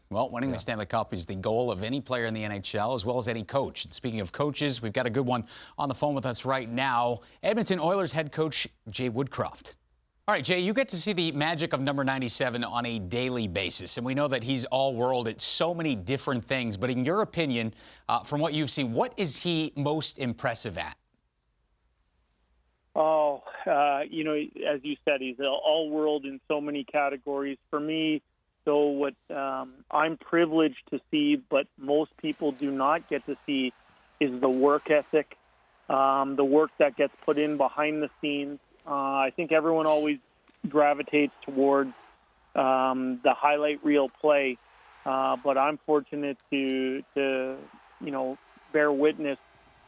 Well, winning the Stanley Cup is the goal of any player in the NHL, as well as any coach. And speaking of coaches, we've got a good one on the phone with us right now. Edmonton Oilers head coach Jay Woodcroft. All right, Jay, you get to see the magic of number 97 on a daily basis. And we know that he's all-world at so many different things. But in your opinion, from what you've seen, what is he most impressive at? As you said, he's all-world in so many categories. For me, though, what I'm privileged to see, but most people do not get to see, is the work ethic, the work that gets put in behind the scenes. I think everyone always gravitates towards the highlight reel play, but I'm fortunate to bear witness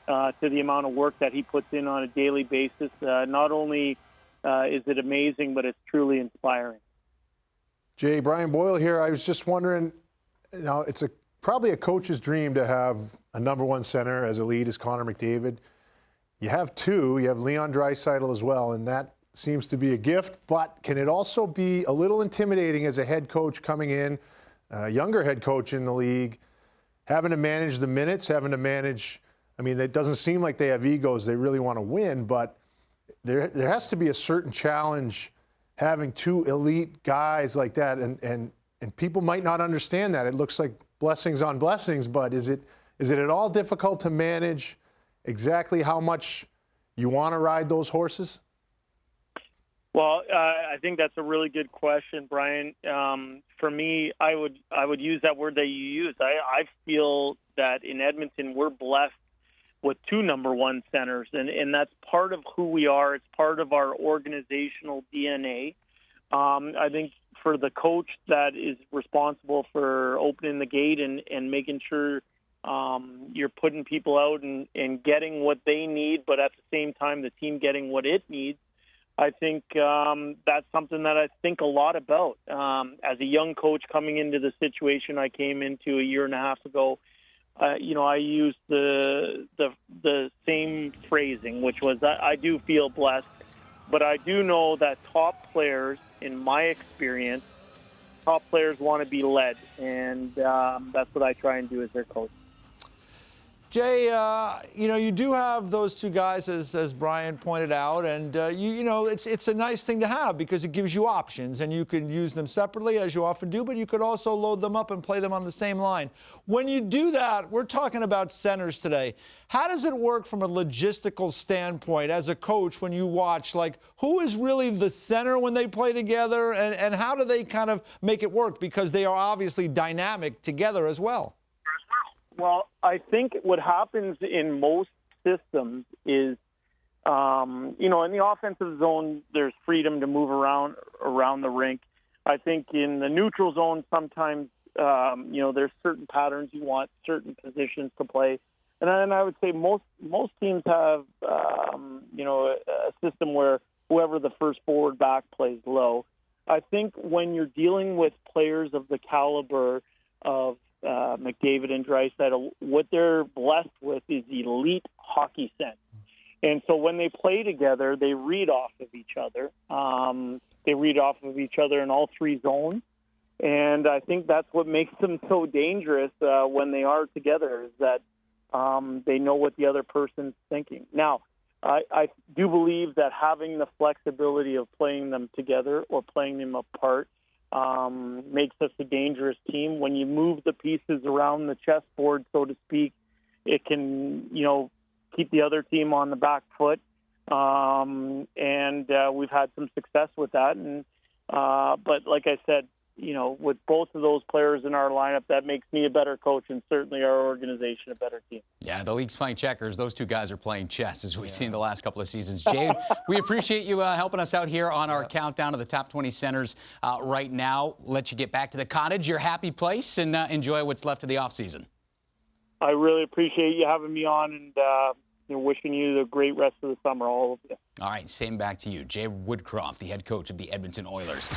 to the amount of work that he puts in on a daily basis. Not only is it amazing, but it's truly inspiring. Jay, Brian Boyle here. I was just wondering, it's probably a coach's dream to have a number one center as elite as Connor McDavid. You have two. You have Leon Draisaitl as well, and that seems to be a gift. But can it also be a little intimidating as a head coach coming in, a younger head coach in the league, having to manage the minutes, having to manage – I mean, it doesn't seem like they have egos. They really want to win, but there has to be a certain challenge having two elite guys like that, and people might not understand that. It looks like blessings on blessings, but is it at all difficult to manage exactly how much you want to ride those horses? Well, I think that's a really good question, Brian. For me, I would use that word that you use. I feel that in Edmonton we're blessed with two number one centers, and that's part of who we are. It's part of our organizational DNA. I think for the coach that is responsible for opening the gate and making sure you're putting people out and getting what they need, but at the same time the team getting what it needs, I think that's something that I think a lot about. As a young coach coming into the situation I came into a year and a half ago, I used the same phrasing, which was I do feel blessed, but I do know that top players, in my experience, top players want to be led, and that's what I try and do as their coach. Jay, you do have those two guys, as Brian pointed out, and it's a nice thing to have because it gives you options, and you can use them separately, as you often do, but you could also load them up and play them on the same line. When you do that, we're talking about centers today. How does it work from a logistical standpoint as a coach when you watch, like, who is really the center when they play together, and how do they kind of make it work? Because they are obviously dynamic together as well. Well, I think what happens in most systems is, in the offensive zone, there's freedom to move around the rink. I think in the neutral zone, sometimes, there's certain patterns you want, certain positions to play. And then I would say most teams have, a system where whoever the first forward back plays low. I think when you're dealing with players of the caliber of McDavid and Draisaitl, what they're blessed with is elite hockey sense. And so when they play together, they read off of each other. They read off of each other in all three zones. And I think that's what makes them so dangerous when they are together, is that they know what the other person's thinking. Now, I do believe that having the flexibility of playing them together or playing them apart makes us a dangerous team. When you move the pieces around the chessboard, so to speak, it can, keep the other team on the back foot. And we've had some success with that. But like I said, with both of those players in our lineup, that makes me a better coach and certainly our organization a better team. Yeah, the league's playing checkers. Those two guys are playing chess, as we've seen the last couple of seasons. Jay, we appreciate you helping us out here on our countdown to the top 20 centers right now. Let you get back to the cottage, your happy place, and enjoy what's left of the offseason. I really appreciate you having me on, and wishing you the great rest of the summer, all of you. All right, same back to you. Jay Woodcroft, the head coach of the Edmonton Oilers.